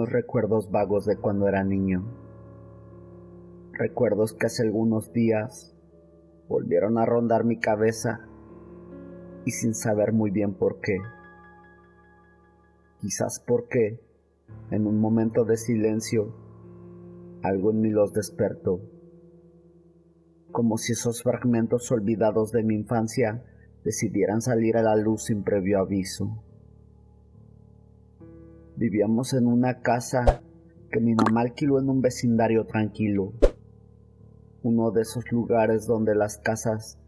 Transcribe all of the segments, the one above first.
unos recuerdos vagos de cuando era niño. Recuerdos que hace algunos días volvieron a rondar mi cabeza y sin saber muy bien por qué. Quizás porque, en un momento de silencio, algo en mí los despertó. Como si esos fragmentos olvidados de mi infancia decidieran salir a la luz sin previo aviso. Vivíamos en una casa que mi mamá alquiló en un vecindario tranquilo, uno de esos lugares donde las casas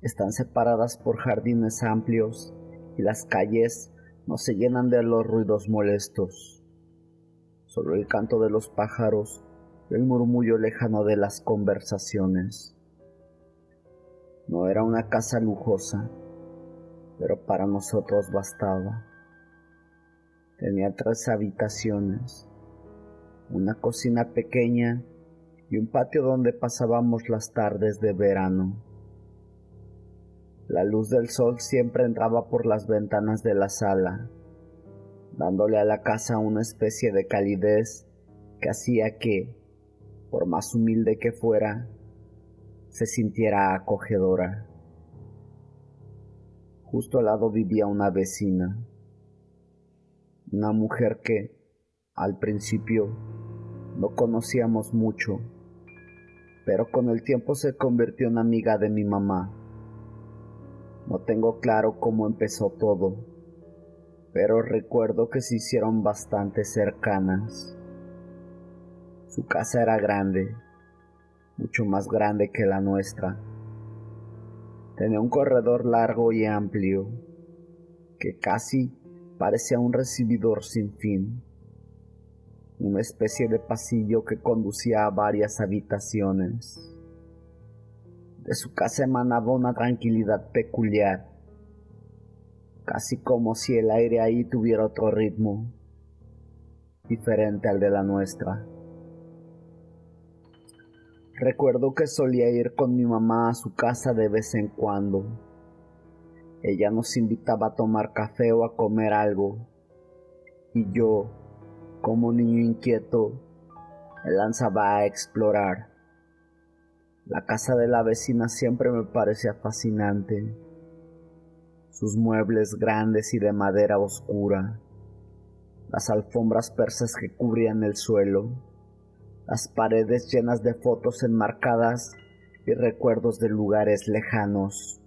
están separadas por jardines amplios y las calles no se llenan de los ruidos molestos. Solo el canto de los pájaros y el murmullo lejano de las conversaciones. No era una casa lujosa, pero para nosotros bastaba. Tenía 3 habitaciones, una cocina pequeña y un patio donde pasábamos las tardes de verano. La luz del sol siempre entraba por las ventanas de la sala, dándole a la casa una especie de calidez que hacía que, por más humilde que fuera, se sintiera acogedora. Justo al lado vivía una vecina, una mujer que, al principio, no conocíamos mucho, pero con el tiempo se convirtió en amiga de mi mamá. No tengo claro cómo empezó todo, pero recuerdo que se hicieron bastante cercanas. Su casa era grande, mucho más grande que la nuestra. Tenía un corredor largo y amplio, que casi parecía un recibidor sin fin, una especie de pasillo que conducía a varias habitaciones. De su casa emanaba una tranquilidad peculiar, casi como si el aire ahí tuviera otro ritmo, diferente al de la nuestra. Recuerdo que solía ir con mi mamá a su casa de vez en cuando. Ella nos invitaba a tomar café o a comer algo, y yo, como niño inquieto, me lanzaba a explorar. La casa de la vecina siempre me parecía fascinante. Sus muebles grandes y de madera oscura, las alfombras persas que cubrían el suelo, las paredes llenas de fotos enmarcadas y recuerdos de lugares lejanos.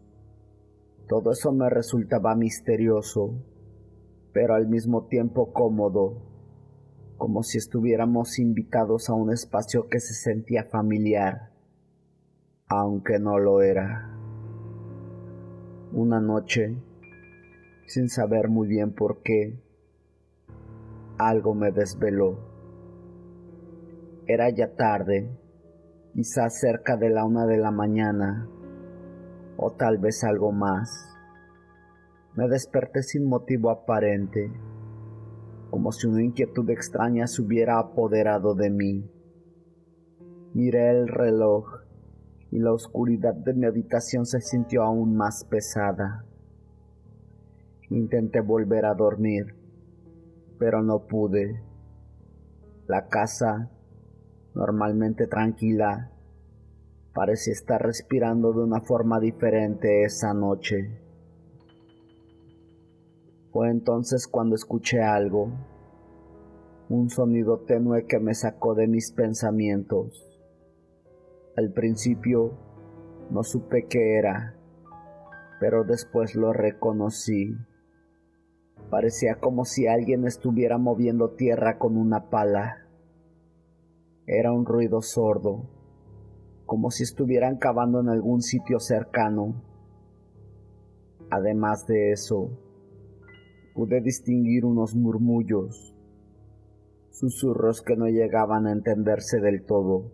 Todo eso me resultaba misterioso, pero al mismo tiempo cómodo, como si estuviéramos invitados a un espacio que se sentía familiar, aunque no lo era. Una noche, sin saber muy bien por qué, algo me desveló. Era ya tarde, quizás cerca de la 1 de la mañana, o tal vez algo más. Me desperté sin motivo aparente, como si una inquietud extraña se hubiera apoderado de mí. Miré el reloj y la oscuridad de mi habitación se sintió aún más pesada. Intenté volver a dormir, pero no pude. La casa, normalmente tranquila, parecía estar respirando de una forma diferente esa noche. Fue entonces cuando escuché algo, un sonido tenue que me sacó de mis pensamientos. Al principio no supe qué era, pero después lo reconocí. Parecía como si alguien estuviera moviendo tierra con una pala. Era un ruido sordo, como si estuvieran cavando en algún sitio cercano. Además de eso, pude distinguir unos murmullos, susurros que no llegaban a entenderse del todo,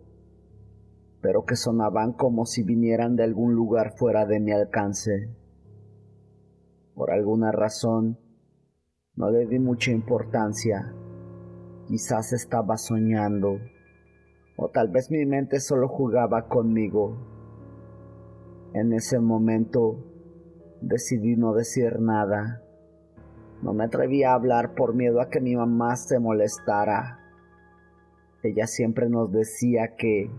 pero que sonaban como si vinieran de algún lugar fuera de mi alcance. Por alguna razón, no le di mucha importancia. Quizás estaba soñando, o tal vez mi mente solo jugaba conmigo. En ese momento, decidí no decir nada. No me atreví a hablar por miedo a que mi mamá se molestara. Ella siempre nos decía que,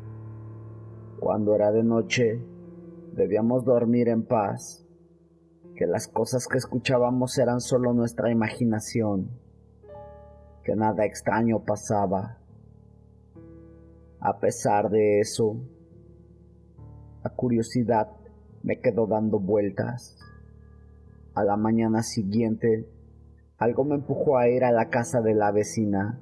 cuando era de noche, debíamos dormir en paz, que las cosas que escuchábamos eran solo nuestra imaginación, que nada extraño pasaba. A pesar de eso, la curiosidad me quedó dando vueltas. A la mañana siguiente, algo me empujó a ir a la casa de la vecina,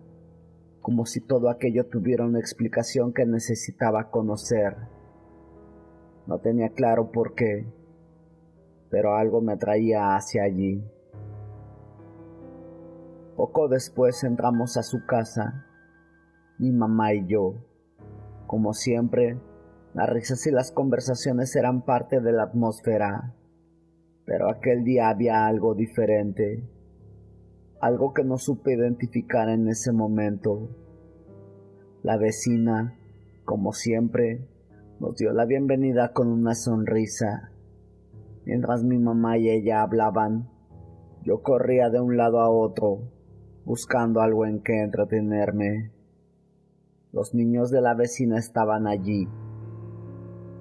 como si todo aquello tuviera una explicación que necesitaba conocer. No tenía claro por qué, pero algo me traía hacia allí. Poco después entramos a su casa, mi mamá y yo. Como siempre, las risas y las conversaciones eran parte de la atmósfera, pero aquel día había algo diferente, algo que no supe identificar en ese momento. La vecina, como siempre, nos dio la bienvenida con una sonrisa. Mientras mi mamá y ella hablaban, yo corría de un lado a otro, buscando algo en que entretenerme. Los niños de la vecina estaban allí.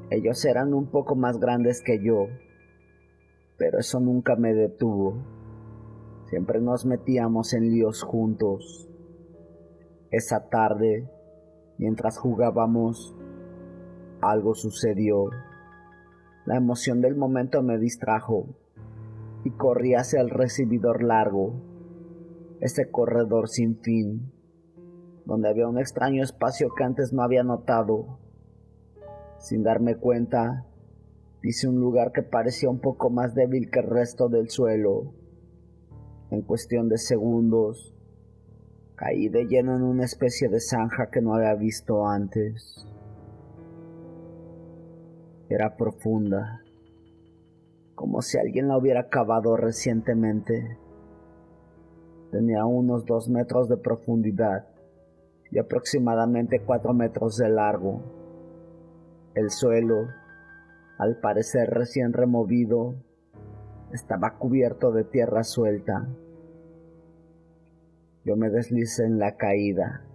Ellos eran un poco más grandes que yo, pero eso nunca me detuvo. Siempre nos metíamos en líos juntos. Esa tarde, mientras jugábamos, algo sucedió. La emoción del momento me distrajo y corrí hacia el recibidor largo, ese corredor sin fin, donde había un extraño espacio que antes no había notado. Sin darme cuenta, pisé un lugar que parecía un poco más débil que el resto del suelo. En cuestión de segundos, caí de lleno en una especie de zanja que no había visto antes. Era profunda, como si alguien la hubiera cavado recientemente. Tenía unos 2 metros de profundidad y aproximadamente 4 metros de largo. El suelo, al parecer recién removido, estaba cubierto de tierra suelta. Yo me deslicé en la caída,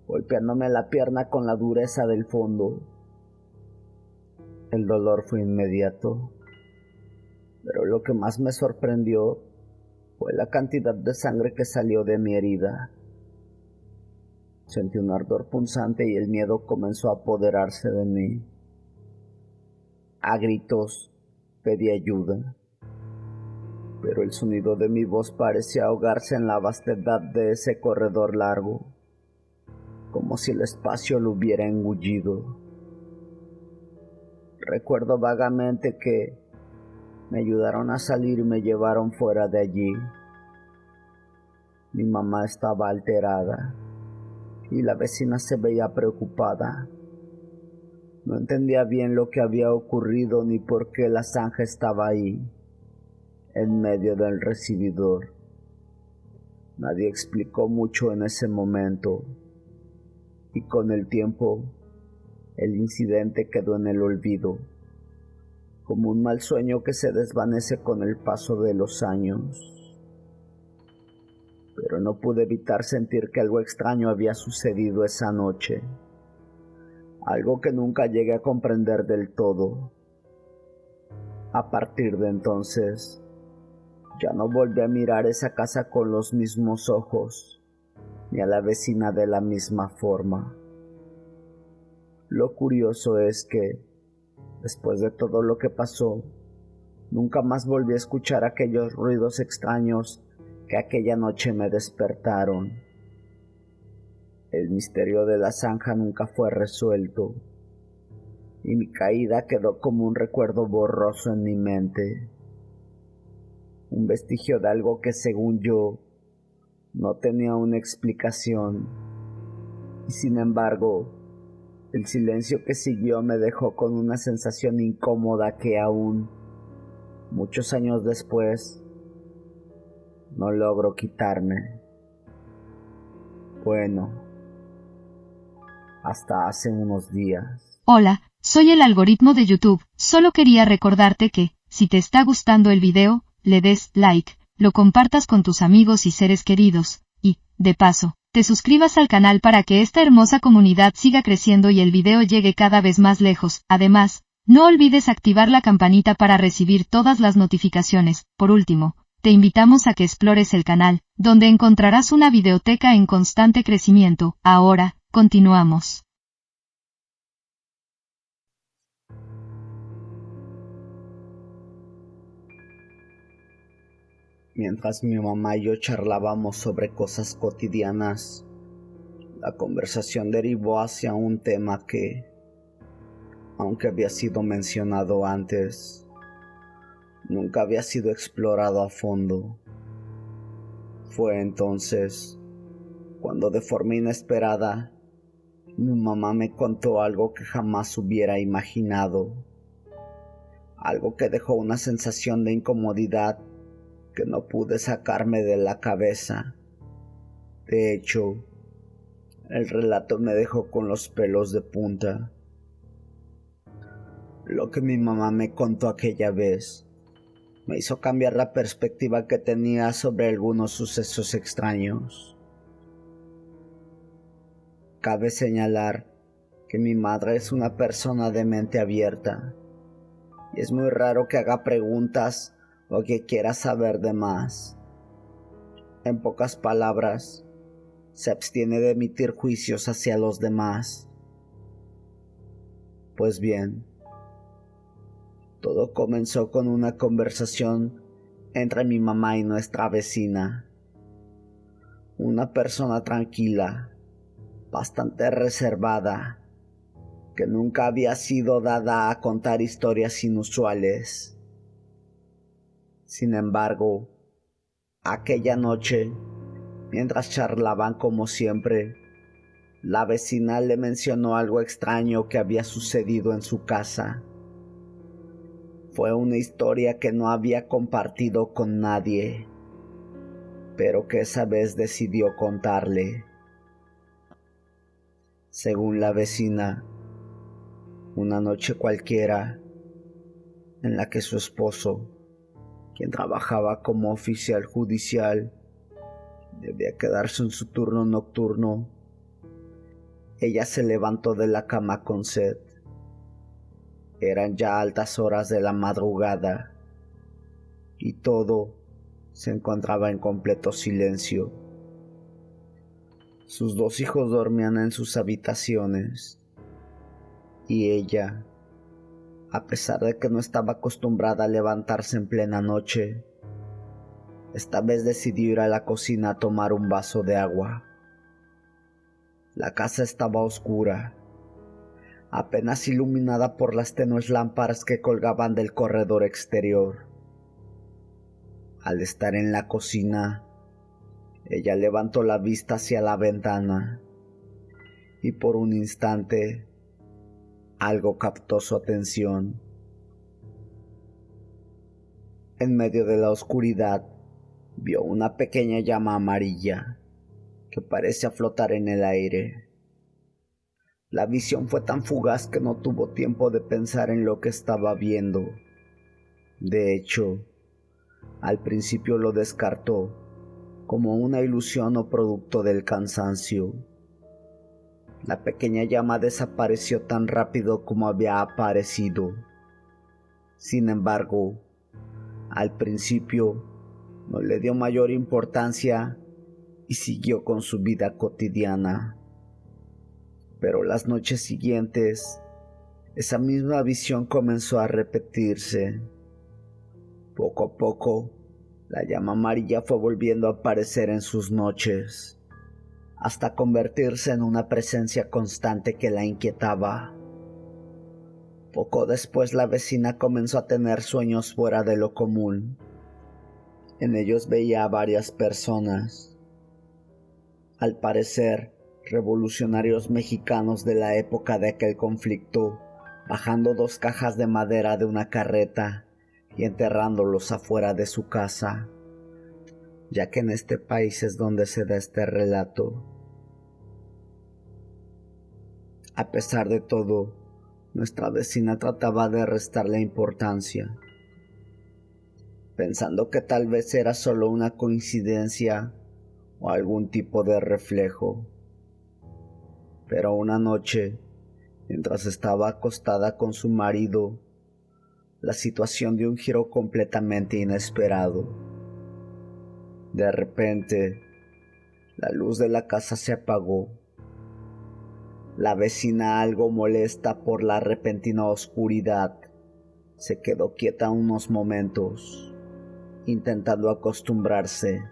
golpeándome la pierna con la dureza del fondo. El dolor fue inmediato, pero lo que más me sorprendió fue la cantidad de sangre que salió de mi herida. Sentí un ardor punzante y el miedo comenzó a apoderarse de mí. A gritos pedí ayuda, pero el sonido de mi voz parecía ahogarse en la vastedad de ese corredor largo, como si el espacio lo hubiera engullido. Recuerdo vagamente que me ayudaron a salir y me llevaron fuera de allí. Mi mamá estaba alterada y la vecina se veía preocupada. No entendía bien lo que había ocurrido ni por qué la zanja estaba ahí, en medio del recibidor. Nadie explicó mucho en ese momento, y con el tiempo, el incidente quedó en el olvido, como un mal sueño que se desvanece con el paso de los años. Pero no pude evitar sentir que algo extraño había sucedido esa noche, algo que nunca llegué a comprender del todo. A partir de entonces, ya no volví a mirar esa casa con los mismos ojos, ni a la vecina de la misma forma. Lo curioso es que, después de todo lo que pasó, nunca más volví a escuchar aquellos ruidos extraños que aquella noche me despertaron. El misterio de la zanja nunca fue resuelto, y mi caída quedó como un recuerdo borroso en mi mente, un vestigio de algo que, según yo, no tenía una explicación, y sin embargo, el silencio que siguió me dejó con una sensación incómoda que aún, muchos años después, no logro quitarme. Bueno, hasta hace unos días. Hola, soy el algoritmo de YouTube. Solo quería recordarte que, si te está gustando el video, le des like, lo compartas con tus amigos y seres queridos, y, de paso, te suscribas al canal para que esta hermosa comunidad siga creciendo y el video llegue cada vez más lejos. Además, no olvides activar la campanita para recibir todas las notificaciones. Por último, te invitamos a que explores el canal, donde encontrarás una videoteca en constante crecimiento. Ahora, continuamos. Mientras mi mamá y yo charlábamos sobre cosas cotidianas, la conversación derivó hacia un tema que, aunque había sido mencionado antes, nunca había sido explorado a fondo. Fue entonces cuando, de forma inesperada, mi mamá me contó algo que jamás hubiera imaginado, algo que dejó una sensación de incomodidad que no pude sacarme de la cabeza. De hecho, el relato me dejó con los pelos de punta. Lo que mi mamá me contó aquella vez me hizo cambiar la perspectiva que tenía sobre algunos sucesos extraños. Cabe señalar que mi madre es una persona de mente abierta y es muy raro que haga preguntas o que quiera saber de más. En pocas palabras, se abstiene de emitir juicios hacia los demás. Pues bien, todo comenzó con una conversación entre mi mamá y nuestra vecina, una persona tranquila, bastante reservada, que nunca había sido dada a contar historias inusuales. Sin embargo, aquella noche, mientras charlaban como siempre, la vecina le mencionó algo extraño que había sucedido en su casa. Fue una historia que no había compartido con nadie, pero que esa vez decidió contarle. Según la vecina, una noche cualquiera, en la que su esposo, quien trabajaba como oficial judicial, debía quedarse en su turno nocturno, ella se levantó de la cama con sed. Eran ya altas horas de la madrugada y todo se encontraba en completo silencio. Sus dos hijos dormían en sus habitaciones y ella, a pesar de que no estaba acostumbrada a levantarse en plena noche, esta vez decidió ir a la cocina a tomar un vaso de agua. La casa estaba oscura, apenas iluminada por las tenues lámparas que colgaban del corredor exterior. Al estar en la cocina, ella levantó la vista hacia la ventana y por un instante algo captó su atención. En medio de la oscuridad vio una pequeña llama amarilla que parecía flotar en el aire. La visión fue tan fugaz que no tuvo tiempo de pensar en lo que estaba viendo. De hecho, al principio lo descartó como una ilusión o producto del cansancio. La pequeña llama desapareció tan rápido como había aparecido. Sin embargo, al principio no le dio mayor importancia y siguió con su vida cotidiana. Pero las noches siguientes, esa misma visión comenzó a repetirse. Poco a poco, la llama amarilla fue volviendo a aparecer en sus noches, hasta convertirse en una presencia constante que la inquietaba. Poco después, la vecina comenzó a tener sueños fuera de lo común. En ellos veía a varias personas, al parecer revolucionarios mexicanos de la época de aquel conflicto, bajando 2 cajas de madera de una carreta y enterrándolos afuera de su casa, ya que en este país es donde se da este relato. A pesar de todo, nuestra vecina trataba de restarle importancia, pensando que tal vez era solo una coincidencia o algún tipo de reflejo. Pero una noche, mientras estaba acostada con su marido, la situación dio un giro completamente inesperado. De repente, la luz de la casa se apagó. La vecina, algo molesta por la repentina oscuridad, se quedó quieta unos momentos, intentando acostumbrarse.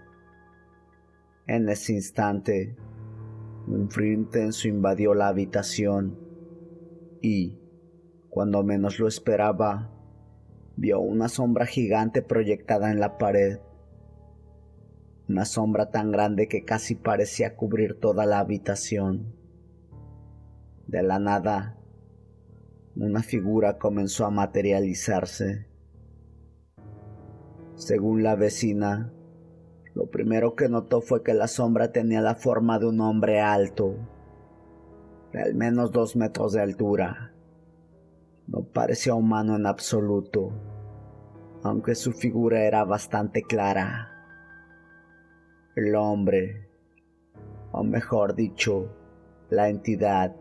En ese instante, un frío intenso invadió la habitación y, cuando menos lo esperaba, vio una sombra gigante proyectada en la pared. Una sombra tan grande que casi parecía cubrir toda la habitación. De la nada, una figura comenzó a materializarse. Según la vecina, lo primero que notó fue que la sombra tenía la forma de un hombre alto, de al menos 2 metros de altura. No parecía humano en absoluto, aunque su figura era bastante clara. El hombre, o mejor dicho, la entidad,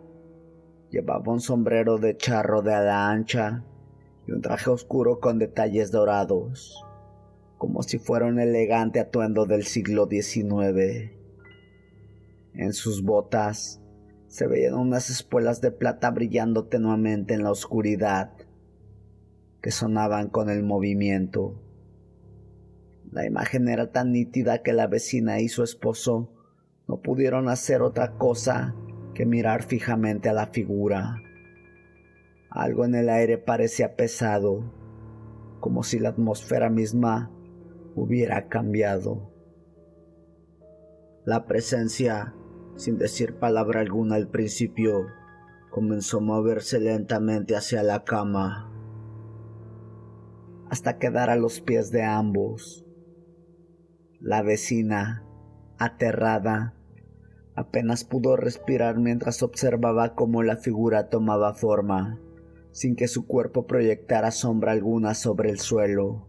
llevaba un sombrero de charro de ala ancha y un traje oscuro con detalles dorados, como si fuera un elegante atuendo del siglo XIX. En sus botas se veían unas espuelas de plata brillando tenuemente en la oscuridad, que sonaban con el movimiento. La imagen era tan nítida que la vecina y su esposo no pudieron hacer otra cosa que mirar fijamente a la figura. Algo en el aire parecía pesado, como si la atmósfera misma hubiera cambiado. La presencia, sin decir palabra alguna al principio, comenzó a moverse lentamente hacia la cama, hasta quedar a los pies de ambos. La vecina, aterrada, apenas pudo respirar mientras observaba cómo la figura tomaba forma, sin que su cuerpo proyectara sombra alguna sobre el suelo.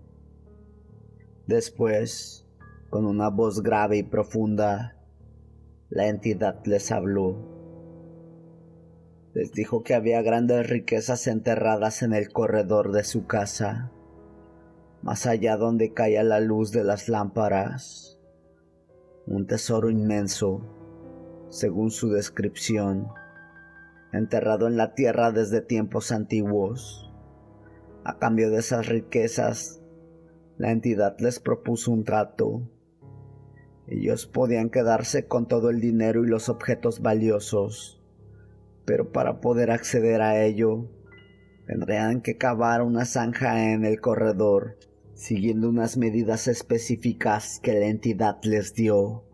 Después, con una voz grave y profunda, la entidad les habló. Les dijo que había grandes riquezas enterradas en el corredor de su casa, más allá donde caía la luz de las lámparas. Un tesoro inmenso, según su descripción, enterrado en la tierra desde tiempos antiguos. A cambio de esas riquezas, la entidad les propuso un trato. Ellos podían quedarse con todo el dinero y los objetos valiosos, pero para poder acceder a ello, tendrían que cavar una zanja en el corredor, siguiendo unas medidas específicas que la entidad les dio.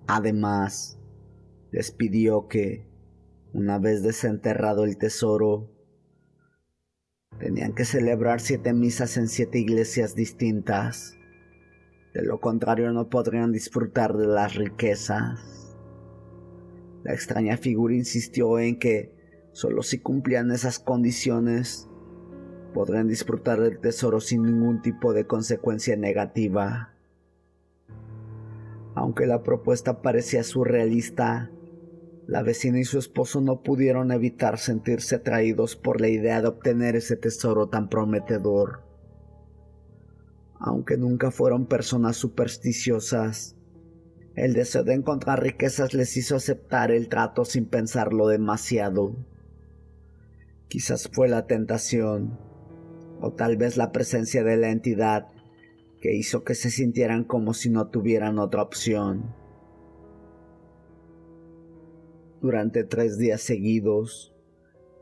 Además, les pidió que, una vez desenterrado el tesoro, tenían que celebrar 7 misas en 7 iglesias distintas. De lo contrario, no podrían disfrutar de las riquezas. La extraña figura insistió en que solo si cumplían esas condiciones podrían disfrutar del tesoro sin ningún tipo de consecuencia negativa. Aunque la propuesta parecía surrealista, la vecina y su esposo no pudieron evitar sentirse atraídos por la idea de obtener ese tesoro tan prometedor. Aunque nunca fueron personas supersticiosas, el deseo de encontrar riquezas les hizo aceptar el trato sin pensarlo demasiado. Quizás fue la tentación, o tal vez la presencia de la entidad, que hizo que se sintieran como si no tuvieran otra opción. Durante 3 días seguidos,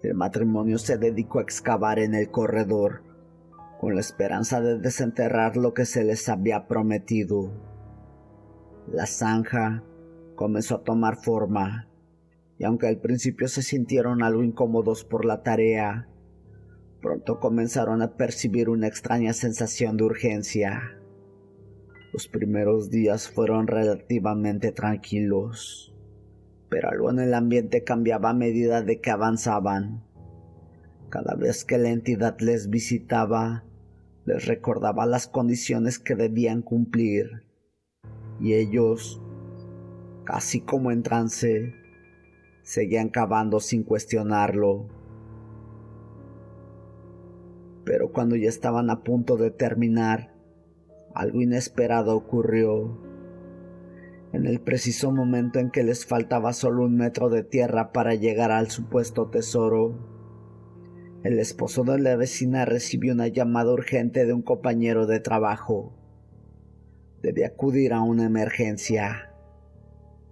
el matrimonio se dedicó a excavar en el corredor, con la esperanza de desenterrar lo que se les había prometido. La zanja comenzó a tomar forma, y aunque al principio se sintieron algo incómodos por la tarea, pronto comenzaron a percibir una extraña sensación de urgencia. Los primeros días fueron relativamente tranquilos, pero algo en el ambiente cambiaba a medida de que avanzaban. Cada vez que la entidad les visitaba, les recordaba las condiciones que debían cumplir, y ellos Casi como en trance, seguían cavando sin cuestionarlo. Pero cuando ya estaban a punto de terminar, algo inesperado ocurrió. En el preciso momento en que les faltaba solo 1 metro de tierra para llegar al supuesto tesoro, el esposo de la vecina recibió una llamada urgente de un compañero de trabajo. Debía acudir a una emergencia.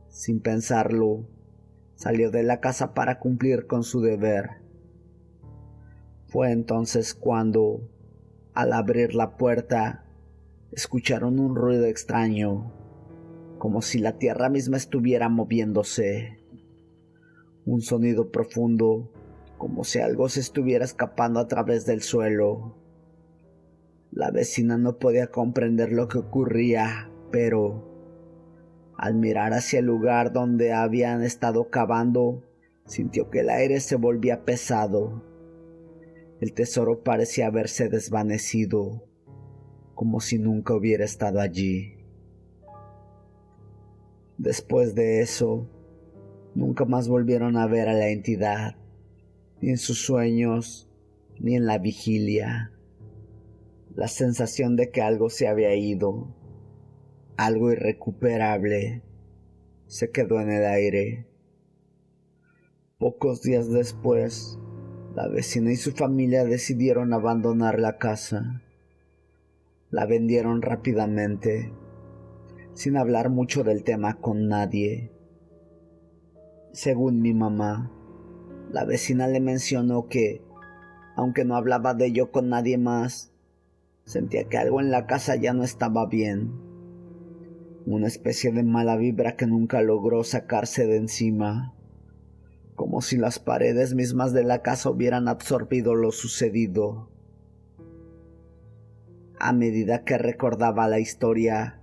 Sin pensarlo, salió de la casa para cumplir con su deber. Fue entonces cuando, al abrir la puerta, escucharon un ruido extraño, como si la tierra misma estuviera moviéndose. Un sonido profundo, como si algo se estuviera escapando a través del suelo. La vecina no podía comprender lo que ocurría, pero al mirar hacia el lugar donde habían estado cavando, sintió que el aire se volvía pesado. El tesoro parecía haberse desvanecido, como si nunca hubiera estado allí. Después de eso, nunca más volvieron a ver a la entidad, ni en sus sueños, ni en la vigilia. La sensación de que algo se había ido, algo irrecuperable, se quedó en el aire. Pocos días después, la vecina y su familia decidieron abandonar la casa. La vendieron rápidamente, sin hablar mucho del tema con nadie. Según mi mamá, la vecina le mencionó que, aunque no hablaba de ello con nadie más, sentía que algo en la casa ya no estaba bien. Una especie de mala vibra que nunca logró sacarse de encima, como si las paredes mismas de la casa hubieran absorbido lo sucedido. A medida que recordaba la historia,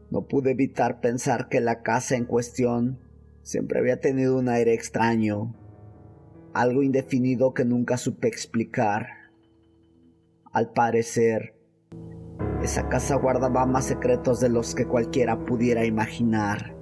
no pude evitar pensar que la casa en cuestión siempre había tenido un aire extraño, algo indefinido que nunca supe explicar. Al parecer, esa casa guardaba más secretos de los que cualquiera pudiera imaginar.